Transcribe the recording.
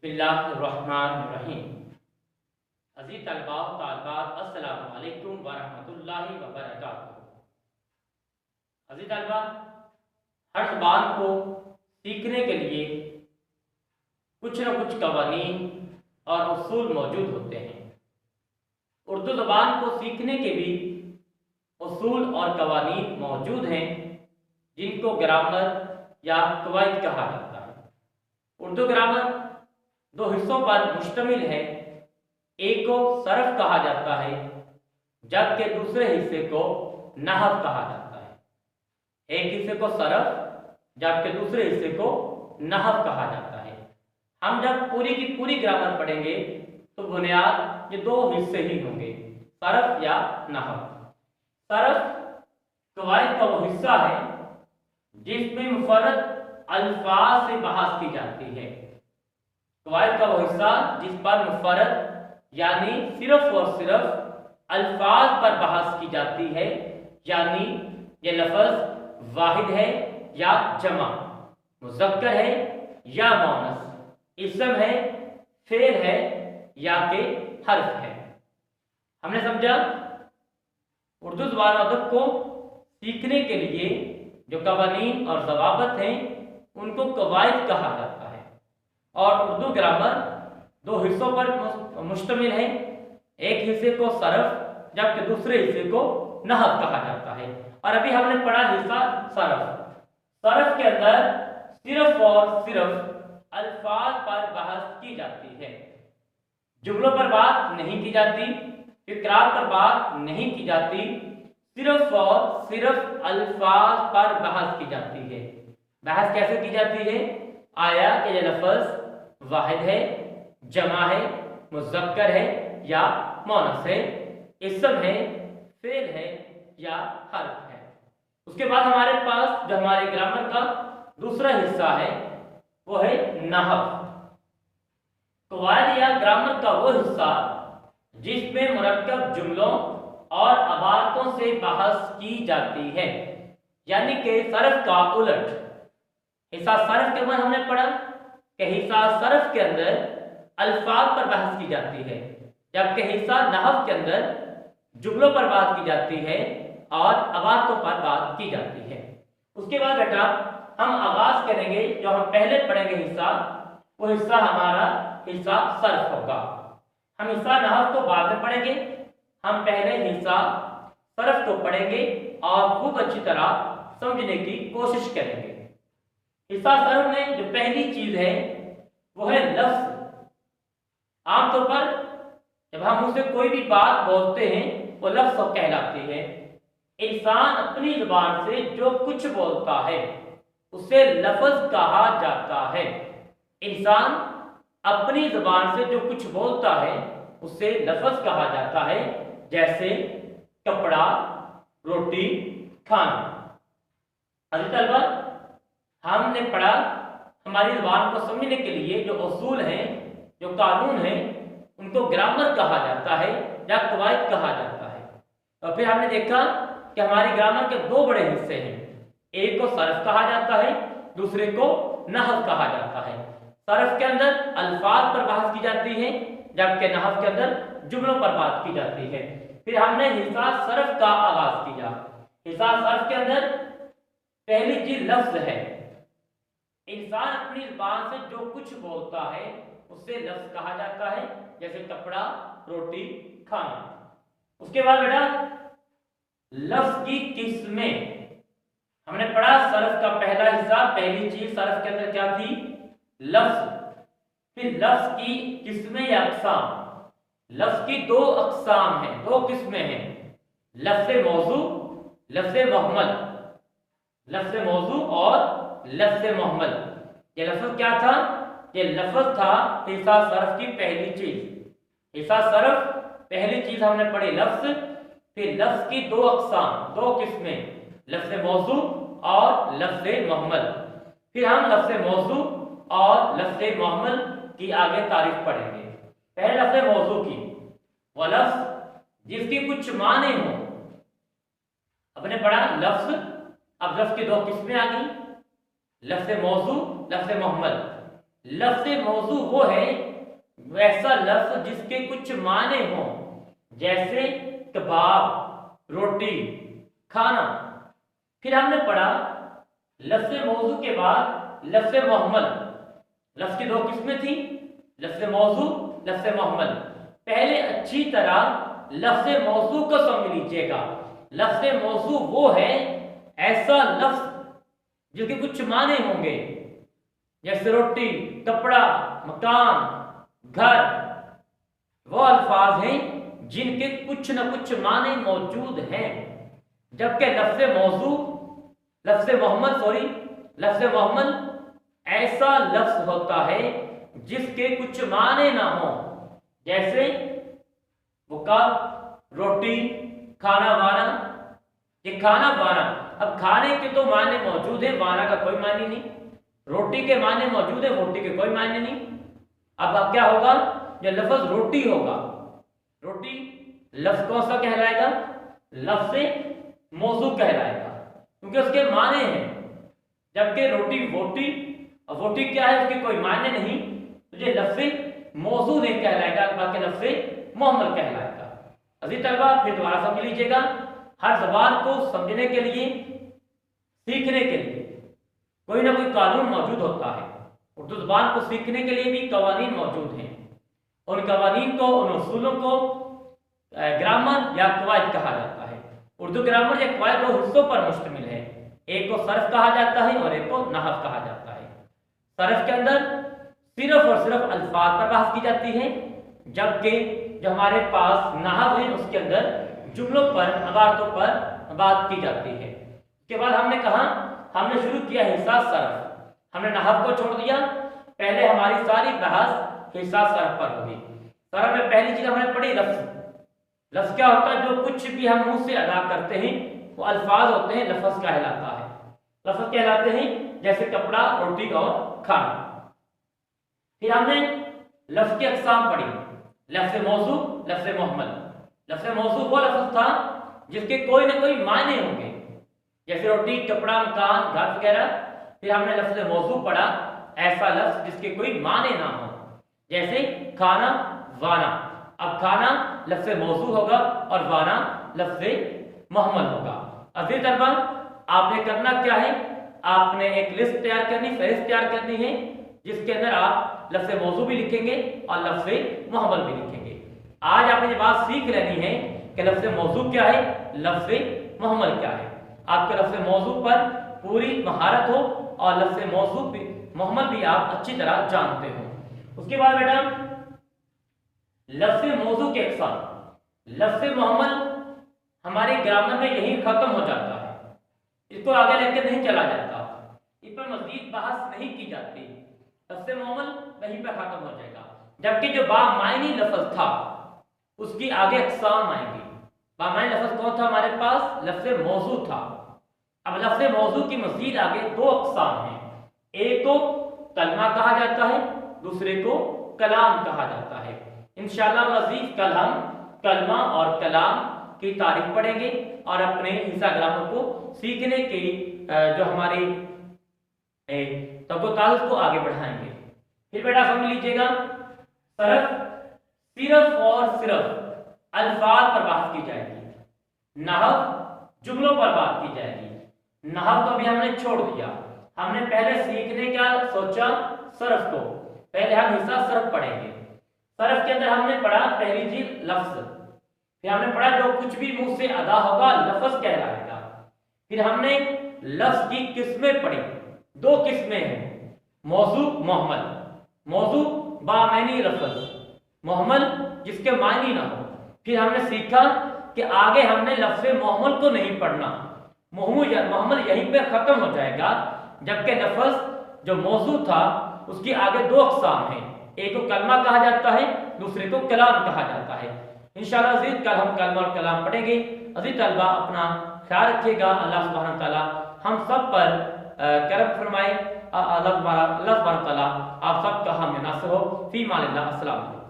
बिस्मिल्लाहिर्रहमानिर्रहीम। अज़ीज़ तलबा व तालिबात, अस्सलामु अलैकुम व रहमतुल्लाहि व बरकातुहू। अज़ीज़ तलबा, हर ज़बान को सीखने के लिए कुछ न कुछ कवानीन और उसूल मौजूद होते हैं। उर्दू ज़बान को सीखने के भी उसूल और कवानीन मौजूद हैं, जिनको ग्रामर या कवायद कहा जाता है। उर्दू ग्रामर दो हिस्सों पर मुश्तमिल है। एक को सरफ कहा जाता है, जबकि दूसरे हिस्से को नहव कहा जाता है। एक हिस्से को सरफ जबकि दूसरे हिस्से को नहव कहा जाता है। हम जब पूरी की पूरी ग्रामर पढ़ेंगे तो बुनियाद ये दो हिस्से ही होंगे, सरफ या नहव। सरफ कवायद का वो हिस्सा है जिसमें मुफर्रद अल्फाज से बहस की जाती है। कवायद का वो हिस्सा जिस पर मुफर्रद यानी सिर्फ और सिर्फ अल्फाज पर बहस की जाती है, यानी ये लफ्ज़ वाहिद है या जमा, मुज़क्कर है या मुअन्नस, इस्म है, फ़ेल है या के हर्फ है। हमने समझा उर्दू ज़बान अदब को सीखने के लिए जो कवानीन और ज़वाबित हैं उनको कवायद कहा जाता है। और उर्दू ग्रामर दो हिस्सों पर मुश्तमिल है। एक हिस्से को सरफ जबकि दूसरे हिस्से को नहव कहा जाता है। और अभी हमने पढ़ा हिस्सा सरफ। सरफ के अंदर सिर्फ और सिर्फ अल्फाज पर बहस की जाती है, जुमलों पर बात नहीं की जाती, इकरार पर बात नहीं की जाती, सिर्फ और सिर्फ अल्फाज पर बहस की जाती है। बहस कैसे की जाती है? आया कि यह लफ्ज़ वाहिद है, जमा है, मुज़क्कर है या मुअन्नस है, इस्म है, फ़ेल है या हर्फ है। उसके बाद हमारे पास जो हमारे ग्रामर का दूसरा हिस्सा है वो है नहव। कवायद या ग्रामर का वो हिस्सा जिसमें मुरक्कब जुमलों और अबारतों से बहस की जाती है, यानी कि सरफ का उलट। हिस्सा सरफ के बाद हमने पढ़ा कि हिस्सा सरफ के अंदर अल्फाज पर बहस की जाती है, जबकि हिस्सा नहव के अंदर जुमलों पर बात की जाती है और अबारतों पर बात की जाती है। उसके बाद बेटा हम आगाज करेंगे, जो हम पहले पढ़ेंगे हिस्सा, वो हिस्सा हमारा हिस्सा सरफ होगा। हम हिस्सा नहव को बाद में पढ़ेंगे, हम पहले हिस्सा सरफ को पढ़ेंगे और खूब अच्छी तरह समझने की कोशिश करेंगे। हिस्सा सरफ में जो पहली चीज है वो है लफ्ज। आमतौर पर जब हम उससे कोई भी बात बोलते हैं वो लफ्ज कहलाती है। इंसान अपनी जुबान से जो कुछ बोलता है उसे लफ्ज कहा जाता है। इंसान अपनी जुबान से जो कुछ बोलता है उसे लफ्ज कहा जाता है, जैसे कपड़ा, रोटी, खाना। अभी तलबा हमने पढ़ा हमारी जुबान को समझने के लिए जो उसूल हैं, जो कानून हैं, उनको ग्रामर कहा जाता है या कवायद कहा जाता है। तो फिर हमने देखा कि हमारी ग्रामर के दो बड़े हिस्से हैं। एक को सरफ कहा जाता है, दूसरे को नहव कहा जाता है। सरफ के अंदर अल्फाज पर बहस की जाती है, जबकि नहव के अंदर जुमलों पर बात की जाती है। फिर हमने हिस्सा सरफ का आगाज किया। हिस्सा सरफ के अंदर पहली चीज लफ्ज है। इंसान अपनी जुबान से जो कुछ बोलता है उससे लफ्ज कहा जाता है, जैसे कपड़ा, रोटी, खाना। उसके बाद बेटा लफ्ज की किस्में हमने पढ़ा। सरफ का पहला हिस्सा, पहली चीज सरफ के अंदर क्या थी? लफ्ज। फिर लफ्ज की किस्में या अक़साम। लफ्ज की दो अक़साम हैं, दो किस्में हैं, लफ्ज़ मौजू, लफ्ज़ मुहम्मल। लफ्ज़ मौजू और लफ्ज़ मुहम्मल। ये लफ्ज़ क्या था? ये लफ्ज़ था हिस्सा सरफ की पहली चीज। हिस्सा सरफ पहली चीज हमने पढ़ी लफ्ज़, फिर लफ्ज़ की दो अक़साम, दो किस्में, लफ्ज़ मौजू और लफ्ज़ मुहम्मल। फिर हम लफ्ज़ मौजू और लफ्ज़ मुहम्मल की आगे तारीफ पढ़ेंगे। पहले लफ्ज़ मौजू की, वह लफ्ज़ जिसकी कुछ माने हो। हमने पढ़ा लफ्ज़, अब लफ्ज़ की दो किस्में आ गई, लफ्ज़ मौजू, लफ्ज़ मुहम्मल। लफ्ज़ मौजू वो है वैसा लफ्ज़ जिसके कुछ माने हों, जैसे कबाब, रोटी, खाना। फिर हमने पढ़ा लफ्ज़ मौजू के बाद लफ्ज़ मुहम्मल। लफ्ज़ की दो किस्में थी, लफ्ज़ मौजू, लफ्ज़ मुहम्मल। पहले अच्छी तरह लफ्ज़ मौजू को समझ लीजिएगा। लफ्ज़ मौजू वो है ऐसा लफ्ज़ जिसके कुछ माने होंगे, जैसे रोटी, कपड़ा, मकान, घर। वो अल्फाज हैं जिनके कुछ न कुछ माने मौजूद हैं। जबकि लफ्ज़ मौजू, लफ्ज़ मुहम्मल ऐसा लफ्ज़ होता है जिसके कुछ माने ना हो, जैसे मुकाब, रोटी, खाना वाना। ये खाना वाना, अब खाने के तो माने मौजूद है, वाना का कोई मानी नहीं। रोटी के माने मौजूद है, रोटी के कोई माने नहीं। अब क्या होगा, जो लफ्ज़ रोटी होगा, रोटी लफ्ज़ कौन सा कहलाएगा, लफ्ज़ मौजू कहलाएगा, क्योंकि उसके माने हैं। जबकि रोटी वोटी, और वोटी क्या है, उसके कोई माने नहीं, तो ये लफ्ज़ मौजू नहीं कहलाएगा, बाकी लफ्ज़ मुहम्मल कहलाएगा। अजीज तलबा, फिर दोबारा समझ लीजिएगा। हर ज़बान को समझने के लिए, सीखने के लिए कोई ना कोई कानून मौजूद होता है। उर्दू ज़बान को सीखने के लिए भी कवानीन मौजूद हैं। उन कवानीन को, उन उसूलों को ग्रामर या कवायद कहा जाता है। उर्दू ग्रामर या कवायद दो हिस्सों पर मुश्तमिल है। एक को सर्फ कहा जाता है और एक को नहव कहा जाता है। सर्फ के अंदर सिर्फ और सिर्फ अल्फाज पर बात की जाती है, जबकि जो हमारे पास नहव है उसके अंदर जुमलों पर, अबारतों पर बात की जाती है। उसके बाद हमने कहा, हमने शुरू किया हिस्सा सर्फ, हमने नहव को छोड़ दिया। पहले हमारी सारी बहस हिस्सा सर्फ पर होगी। सर्फ में पहली चीज हमने पढ़ी लफ्ज़। लफ्ज़ क्या होता है, जो कुछ भी हम मुंह से अदा करते हैं वो अल्फाज होते हैं, लफ्ज़ कहलाता है। लफ्ज़ कहलाते हैं जैसे कपड़ा, रोटी और खाना। फिर हमने लफ्ज़ की अक़साम पढ़ी, लफ्ज़ मौजू, लफ्ज़ मुहम्मल। लफ्ज़ मौजू वो लफ्ज़ था जिसके कोई ना कोई मायने होंगे, जैसे रोटी, कपड़ा, मकान, घर वगैरह। फिर हमने लफ्ज़ मौजू पढ़ा, ऐसा लफ्ज़ जिसके कोई माने ना हो, जैसे खाना, वाना। अब खाना लफ्ज़ मौजू होगा और वाना लफ्ज़ मुहम्मल होगा। अजीज तलबा, आपने करना क्या है, आपने एक लिस्ट तैयार करनी, फहरिस्त तैयार करनी है, जिसके अंदर आप लफ्ज़ मौजू भी लिखेंगे और लफ्ज़ मुहम्मल भी लिखेंगे। आज आपने ये बात सीख लेनी है कि लफ्ज़ मौजू क्या है, लफ्ज़ मुहम्मल क्या है। आपके लफ्ज़ मौजू पर पूरी महारत हो और लफ्ज़ मौजू भी, मुहम्मल भी आप अच्छी तरह जानते हो। उसके बाद बेटा लफ्ज़ मौजू के अक़साम। लफ्ज़ मुहम्मल हमारे ग्रामर में यही खत्म हो जाता है, इसको आगे लेकर नहीं चला जाता, इस पर मज़ीद बहस नहीं की जाती। लफ्ज़ मुहम्मल वहीं पर खत्म हो जाएगा। जबकि जो बामायनी लफ्ज़ था उसकी आगे अक़साम आएंगी। बामायनी लफ्ज़ कौन था हमारे पास, लफ्ज़ मौजू था। अब लफ्ज़ मौजू की मज़ीद आगे दो अक़साम हैं, एक को कलमा कहा जाता है, दूसरे को कलाम कहा जाता है। इंशाअल्लाह मज़ीद कल हम कलमा और कलाम की तारीफ पढ़ेंगे और अपने हिस्सा ग्रामर को सीखने की जो हमारी तवक्कुल को आगे बढ़ाएंगे। फिर बेटा समझ लीजिएगा, सिर्फ और सिर्फ अल्फाज पर बात की जाएगी, नहव जुमलों पर बात की जाएगी। नहव को भी हमने छोड़ दिया, हमने पहले सीखने का सोचा सर्फ को। पहले हम हिस्सा सर्फ पढ़ेंगे। सर्फ के अंदर हमने पढ़ा पहली चीज लफ्ज़, फिर हमने पढ़ा जो कुछ भी मुंह से अदा होगा लफ्ज़ कहलाएगा। फिर हमने लफ्ज़ की किस्में पढ़ी, दो किस्में हैं, मौजू, मुहम्मल। मौजू बामानी लफ्ज़, मुहम्मल जिसके मायने ना हो। फिर हमने सीखा कि आगे हमने लफ्ज़ मुहम्मल को नहीं पढ़ना, मुहम्मल यहीं पे खत्म हो जाएगा। जबकि लफ्ज़ जो मौजू था उसकी आगे दो अक़साम हैं, एक को कलमा कहा जाता है, दूसरे को कलाम कहा जाता है। इंशाअल्लाह अज़ीज़ कल हम कलमा और कलाम पढ़ेंगे। अज़ीज़ तलबा अपना ख्याल रखिएगा। अल्लाह सुब्हानहू व तआला हम सब पर करम फरमाए। अल्लाह सुब्हानहू व तआला आप सब का हम नासिर हो। फी मानिल्लाह। अस्सलाम वालेकुम।